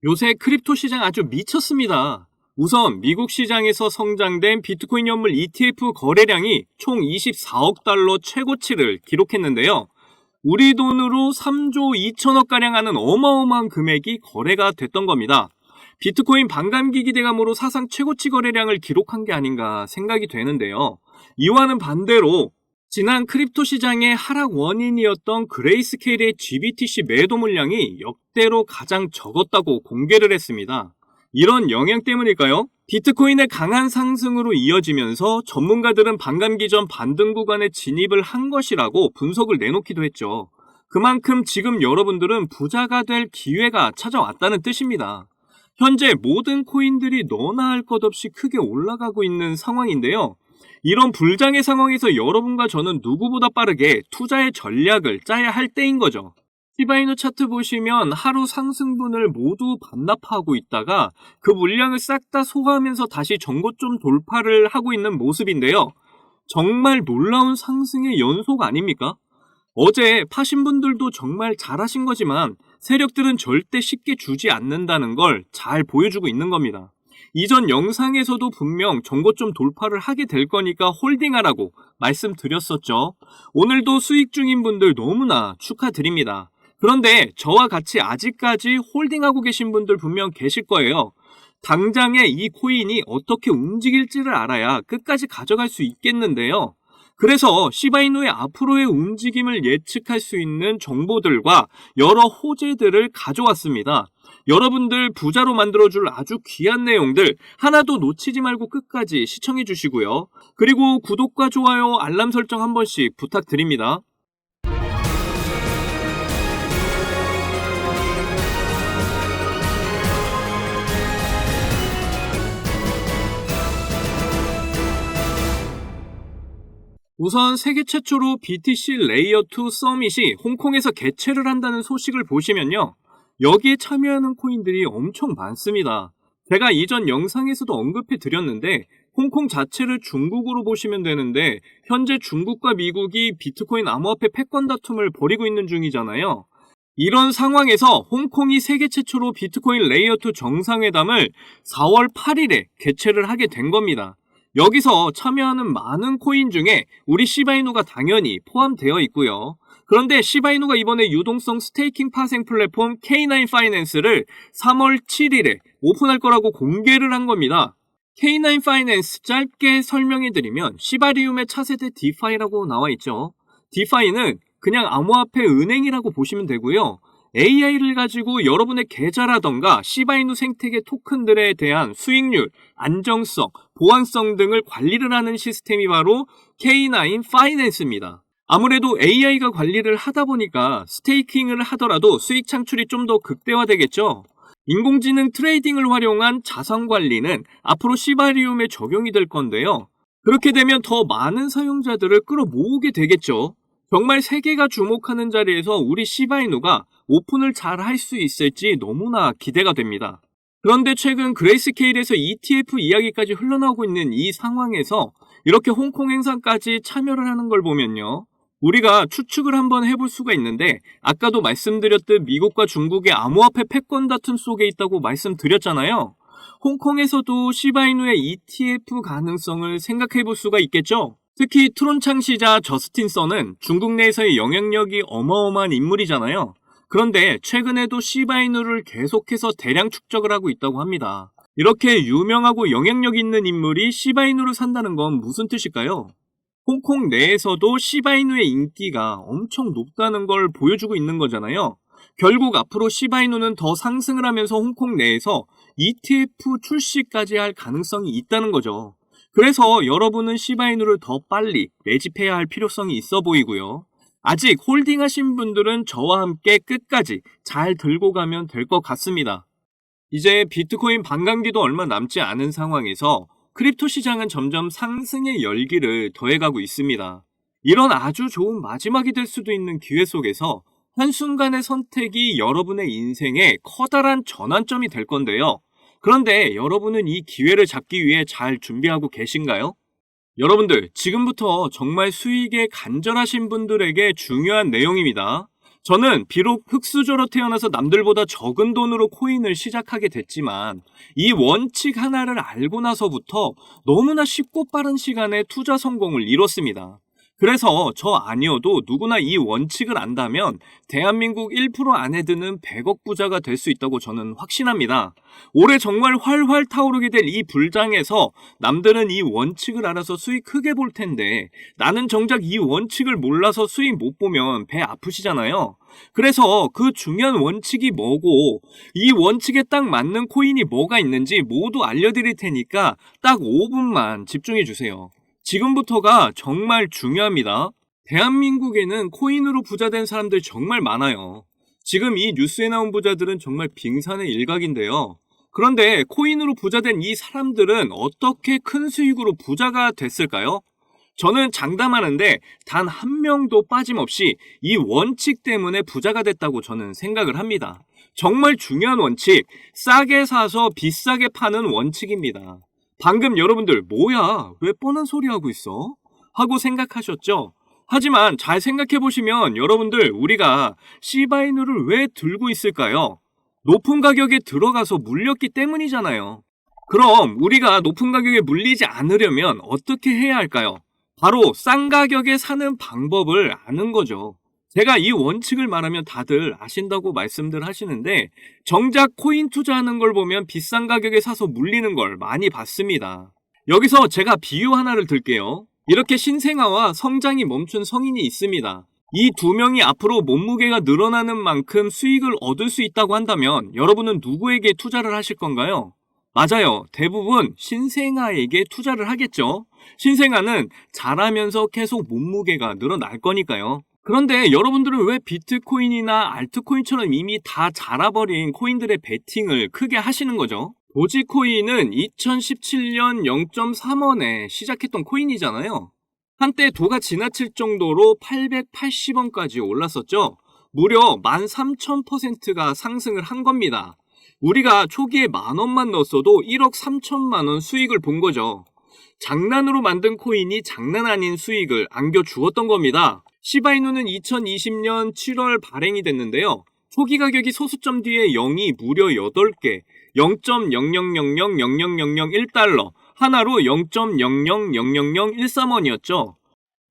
요새 크립토 시장 아주 미쳤습니다. 우선 미국 시장에서 성장된 비트코인 연물 ETF 거래량이 총 24억 달러 최고치를 기록했는데요. 우리 돈으로 3조 2천억 가량 하는 어마어마한 금액이 거래가 됐던 겁니다. 비트코인 반감기 기대감으로 사상 최고치 거래량을 기록한 게 아닌가 생각이 되는데요. 이와는 반대로 지난 크립토 시장의 하락 원인이었던 그레이스케일의 GBTC 매도 물량이 역대로 가장 적었다고 공개를 했습니다. 이런 영향 때문일까요? 비트코인의 강한 상승으로 이어지면서 전문가들은 반감기 전 반등 구간에 진입을 한 것이라고 분석을 내놓기도 했죠. 그만큼 지금 여러분들은 부자가 될 기회가 찾아왔다는 뜻입니다. 현재 모든 코인들이 너나 할 것 없이 크게 올라가고 있는 상황인데요. 이런 불장의 상황에서 여러분과 저는 누구보다 빠르게 투자의 전략을 짜야 할 때인 거죠. 시바이누 차트 보시면 하루 상승분을 모두 반납하고 있다가 그 물량을 싹 다 소화하면서 다시 전고점 돌파를 하고 있는 모습인데요. 정말 놀라운 상승의 연속 아닙니까? 어제 파신 분들도 정말 잘하신 거지만 세력들은 절대 쉽게 주지 않는다는 걸 잘 보여주고 있는 겁니다. 이전 영상에서도 분명 전고점 돌파를 하게 될 거니까 홀딩하라고 말씀드렸었죠. 오늘도 수익 중인 분들 너무나 축하드립니다. 그런데 저와 같이 아직까지 홀딩하고 계신 분들 분명 계실 거예요. 당장에 이 코인이 어떻게 움직일지를 알아야 끝까지 가져갈 수 있겠는데요. 그래서 시바이누의 앞으로의 움직임을 예측할 수 있는 정보들과 여러 호재들을 가져왔습니다. 여러분들 부자로 만들어줄 아주 귀한 내용들 하나도 놓치지 말고 끝까지 시청해 주시고요. 그리고 구독과 좋아요, 알람 설정 한 번씩 부탁드립니다. 우선 세계 최초로 BTC 레이어 2 서밋이 홍콩에서 개최를 한다는 소식을 보시면요. 여기에 참여하는 코인들이 엄청 많습니다. 제가 이전 영상에서도 언급해 드렸는데 홍콩 자체를 중국으로 보시면 되는데 현재 중국과 미국이 비트코인 암호화폐 패권 다툼을 벌이고 있는 중이잖아요. 이런 상황에서 홍콩이 세계 최초로 비트코인 레이어 2 정상회담을 4월 8일에 개최를 하게 된 겁니다. 여기서 참여하는 많은 코인 중에 우리 시바이누가 당연히 포함되어 있고요. 그런데 시바이누가 이번에 유동성 스테이킹 파생 플랫폼 K9 파이낸스를 3월 7일에 오픈할 거라고 공개를 한 겁니다. K9 파이낸스 짧게 설명해드리면 시바리움의 차세대 디파이라고 나와 있죠. 디파이는 그냥 암호화폐 은행이라고 보시면 되고요. AI를 가지고 여러분의 계좌라던가 시바이누 생태계 토큰들에 대한 수익률, 안정성, 보안성 등을 관리를 하는 시스템이 바로 K9 파이낸스입니다. 아무래도 AI가 관리를 하다 보니까 스테이킹을 하더라도 수익 창출이 좀 더 극대화되겠죠. 인공지능 트레이딩을 활용한 자산 관리는 앞으로 시바리움에 적용이 될 건데요. 그렇게 되면 더 많은 사용자들을 끌어모으게 되겠죠. 정말 세계가 주목하는 자리에서 우리 시바이누가 오픈을 잘 할 수 있을지 너무나 기대가 됩니다. 그런데 최근 그레이스케일에서 ETF 이야기까지 흘러나오고 있는 이 상황에서 이렇게 홍콩 행사까지 참여를 하는 걸 보면요. 우리가 추측을 한번 해볼 수가 있는데 아까도 말씀드렸듯 미국과 중국의 암호화폐 패권 다툼 속에 있다고 말씀드렸잖아요. 홍콩에서도 시바이누의 ETF 가능성을 생각해 볼 수가 있겠죠. 특히 트론 창시자 저스틴 선은 중국 내에서의 영향력이 어마어마한 인물이잖아요. 그런데 최근에도 시바이누를 계속해서 대량 축적을 하고 있다고 합니다. 이렇게 유명하고 영향력 있는 인물이 시바이누를 산다는 건 무슨 뜻일까요? 홍콩 내에서도 시바이누의 인기가 엄청 높다는 걸 보여주고 있는 거잖아요. 결국 앞으로 시바이누는 더 상승을 하면서 홍콩 내에서 ETF 출시까지 할 가능성이 있다는 거죠. 그래서 여러분은 시바이누를 더 빨리 매집해야 할 필요성이 있어 보이고요. 아직 홀딩하신 분들은 저와 함께 끝까지 잘 들고 가면 될 것 같습니다. 이제 비트코인 반감기도 얼마 남지 않은 상황에서 크립토 시장은 점점 상승의 열기를 더해가고 있습니다. 이런 아주 좋은 마지막이 될 수도 있는 기회 속에서 한순간의 선택이 여러분의 인생에 커다란 전환점이 될 건데요. 그런데 여러분은 이 기회를 잡기 위해 잘 준비하고 계신가요? 여러분들, 지금부터 정말 수익에 간절하신 분들에게 중요한 내용입니다. 저는 비록 흙수저로 태어나서 남들보다 적은 돈으로 코인을 시작하게 됐지만 이 원칙 하나를 알고 나서부터 너무나 쉽고 빠른 시간에 투자 성공을 이뤘습니다. 그래서 저 아니어도 누구나 이 원칙을 안다면 대한민국 1% 안에 드는 100억 부자가 될 수 있다고 저는 확신합니다. 올해 정말 활활 타오르게 될 이 불장에서 남들은 이 원칙을 알아서 수익 크게 볼 텐데 나는 정작 이 원칙을 몰라서 수익 못 보면 배 아프시잖아요. 그래서 그 중요한 원칙이 뭐고 이 원칙에 딱 맞는 코인이 뭐가 있는지 모두 알려드릴 테니까 딱 5분만 집중해 주세요. 지금부터가 정말 중요합니다. 대한민국에는 코인으로 부자된 사람들 정말 많아요. 지금 이 뉴스에 나온 부자들은 정말 빙산의 일각인데요. 그런데 코인으로 부자된 이 사람들은 어떻게 큰 수익으로 부자가 됐을까요? 저는 장담하는데 단 한 명도 빠짐없이 이 원칙 때문에 부자가 됐다고 저는 생각을 합니다. 정말 중요한 원칙, 싸게 사서 비싸게 파는 원칙입니다. 방금 여러분들 뭐야? 왜 뻔한 소리 하고 있어? 하고 생각하셨죠? 하지만 잘 생각해보시면 여러분들 우리가 시바이누를 왜 들고 있을까요? 높은 가격에 들어가서 물렸기 때문이잖아요. 그럼 우리가 높은 가격에 물리지 않으려면 어떻게 해야 할까요? 바로 싼 가격에 사는 방법을 아는 거죠. 제가 이 원칙을 말하면 다들 아신다고 말씀들 하시는데 정작 코인 투자하는 걸 보면 비싼 가격에 사서 물리는 걸 많이 봤습니다. 여기서 제가 비유 하나를 들게요. 이렇게 신생아와 성장이 멈춘 성인이 있습니다. 이 두 명이 앞으로 몸무게가 늘어나는 만큼 수익을 얻을 수 있다고 한다면 여러분은 누구에게 투자를 하실 건가요? 맞아요. 대부분 신생아에게 투자를 하겠죠. 신생아는 자라면서 계속 몸무게가 늘어날 거니까요. 그런데 여러분들은 왜 비트코인이나 알트코인처럼 이미 다 자라버린 코인들의 베팅을 크게 하시는 거죠? 도지코인은 2017년 0.3원에 시작했던 코인이잖아요. 한때 도가 지나칠 정도로 880원까지 올랐었죠. 무려 13,000%가 상승을 한 겁니다. 우리가 초기에 10,000원만 넣었어도 1억 3천만 원 수익을 본 거죠. 장난으로 만든 코인이 장난 아닌 수익을 안겨주었던 겁니다. 시바이누는 2020년 7월 발행이 됐는데요. 초기 가격이 소수점 뒤에 0이 무려 8개, 0.000000001달러, 하나로 0.000013원이었죠.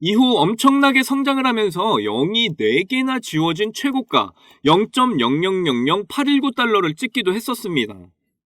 이후 엄청나게 성장을 하면서 0이 4개나 지워진 최고가 0.0000819달러를 찍기도 했었습니다.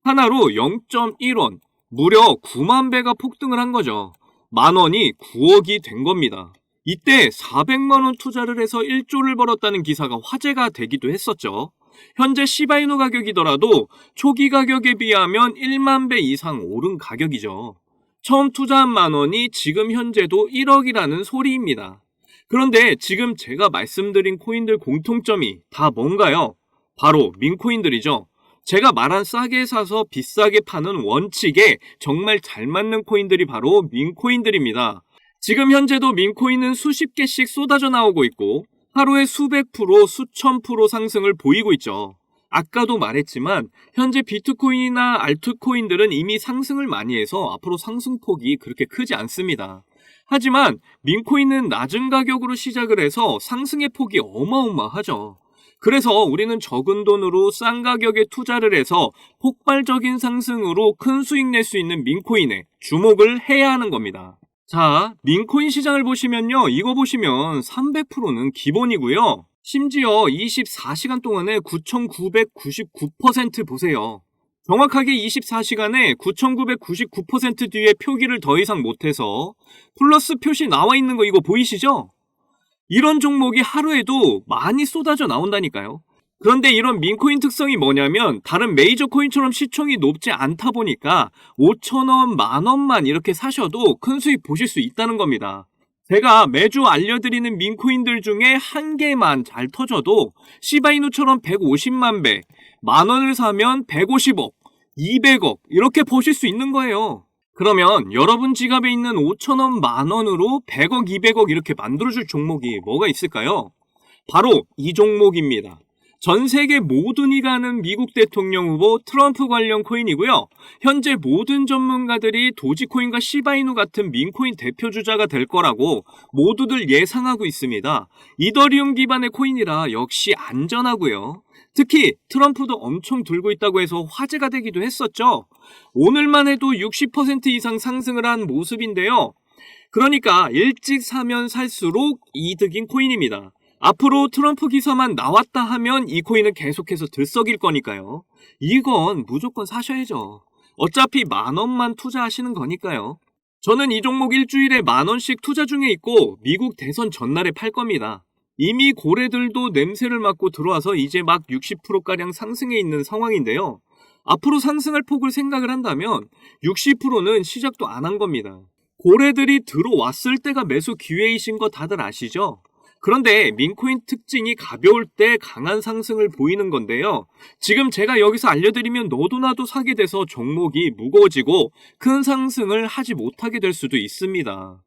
하나로 0.1원, 무려 9만 배가 폭등을 한 거죠. 만원이 9억이 된 겁니다. 이때 400만 원 투자를 해서 1조를 벌었다는 기사가 화제가 되기도 했었죠. 현재 시바이누 가격이더라도 초기 가격에 비하면 1만 배 이상 오른 가격이죠. 처음 투자한 만원이 지금 현재도 1억이라는 소리입니다. 그런데 지금 제가 말씀드린 코인들 공통점이 다 뭔가요? 바로 민코인들이죠. 제가 말한 싸게 사서 비싸게 파는 원칙에 정말 잘 맞는 코인들이 바로 민코인들입니다. 지금 현재도 민코인은 수십 개씩 쏟아져 나오고 있고 하루에 수백 프로, 수천 프로 상승을 보이고 있죠. 아까도 말했지만 현재 비트코인이나 알트코인들은 이미 상승을 많이 해서 앞으로 상승폭이 그렇게 크지 않습니다. 하지만 민코인은 낮은 가격으로 시작을 해서 상승의 폭이 어마어마하죠. 그래서 우리는 적은 돈으로 싼 가격에 투자를 해서 폭발적인 상승으로 큰 수익 낼 수 있는 민코인에 주목을 해야 하는 겁니다. 자, 민코인 시장을 보시면요. 이거 보시면 300%는 기본이고요. 심지어 24시간 동안에 9,999% 보세요. 정확하게 24시간에 9,999% 뒤에 표기를 더 이상 못해서 플러스 표시 나와 있는 거 이거 보이시죠? 이런 종목이 하루에도 많이 쏟아져 나온다니까요. 그런데 이런 민코인 특성이 뭐냐면 다른 메이저 코인처럼 시총이 높지 않다 보니까 5,000원, 만원만 이렇게 사셔도 큰 수익 보실 수 있다는 겁니다. 제가 매주 알려드리는 민코인들 중에 한 개만 잘 터져도 시바이누처럼 150만 배, 만원을 사면 150억, 200억 이렇게 보실 수 있는 거예요. 그러면 여러분 지갑에 있는 5,000원, 만원으로 100억, 200억 이렇게 만들어줄 종목이 뭐가 있을까요? 바로 이 종목입니다. 전 세계 모든이 가는 미국 대통령 후보 트럼프 관련 코인이고요. 현재 모든 전문가들이 도지코인과 시바이누 같은 민코인 대표 주자가 될 거라고 모두들 예상하고 있습니다. 이더리움 기반의 코인이라 역시 안전하고요. 특히 트럼프도 엄청 들고 있다고 해서 화제가 되기도 했었죠. 오늘만 해도 60% 이상 상승을 한 모습인데요. 그러니까 일찍 사면 살수록 이득인 코인입니다. 앞으로 트럼프 기사만 나왔다 하면 이 코인은 계속해서 들썩일 거니까요. 이건 무조건 사셔야죠. 어차피 10,000원만 투자하시는 거니까요. 저는 이 종목 일주일에 10,000원씩 투자 중에 있고 미국 대선 전날에 팔 겁니다. 이미 고래들도 냄새를 맡고 들어와서 이제 막 60%가량 상승해 있는 상황인데요. 앞으로 상승할 폭을 생각을 한다면 60%는 시작도 안 한 겁니다. 고래들이 들어왔을 때가 매수 기회이신 거 다들 아시죠? 그런데 민코인 특징이 가벼울 때 강한 상승을 보이는 건데요. 지금 제가 여기서 알려드리면 너도나도 사게 돼서 종목이 무거워지고 큰 상승을 하지 못하게 될 수도 있습니다.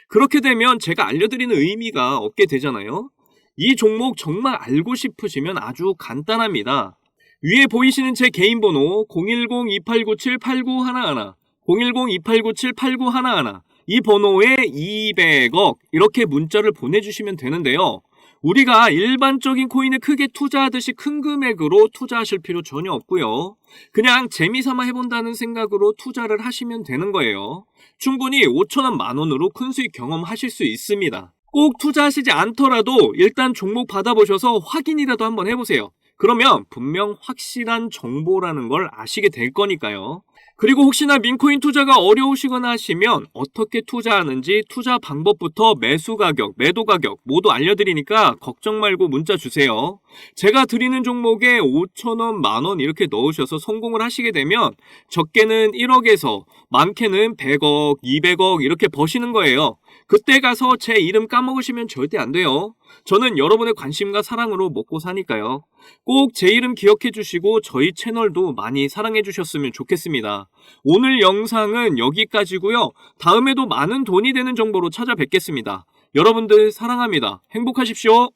그렇게 되면 제가 알려드리는 의미가 없게 되잖아요. 이 종목 정말 알고 싶으시면 아주 간단합니다. 위에 보이시는 제 개인 번호 010-2897-8911 010-2897-8911 이 번호에 200억 이렇게 문자를 보내주시면 되는데요. 우리가 일반적인 코인에 크게 투자하듯이 큰 금액으로 투자하실 필요 전혀 없고요. 그냥 재미삼아 해본다는 생각으로 투자를 하시면 되는 거예요. 충분히 5,000원, 10,000원으로 큰 수익 경험하실 수 있습니다. 꼭 투자하시지 않더라도 일단 종목 받아보셔서 확인이라도 한번 해보세요. 그러면 분명 확실한 정보라는 걸 아시게 될 거니까요. 그리고 혹시나 민코인 투자가 어려우시거나 하시면 어떻게 투자하는지 투자 방법부터 매수 가격, 매도 가격 모두 알려드리니까 걱정 말고 문자 주세요. 제가 드리는 종목에 5,000원, 10,000원 이렇게 넣으셔서 성공을 하시게 되면 적게는 1억에서 많게는 100억, 200억 이렇게 버시는 거예요. 그때 가서 제 이름 까먹으시면 절대 안 돼요. 저는 여러분의 관심과 사랑으로 먹고 사니까요. 꼭 제 이름 기억해 주시고 저희 채널도 많이 사랑해 주셨으면 좋겠습니다. 오늘 영상은 여기까지고요. 다음에도 많은 돈이 되는 정보로 찾아뵙겠습니다. 여러분들 사랑합니다. 행복하십시오.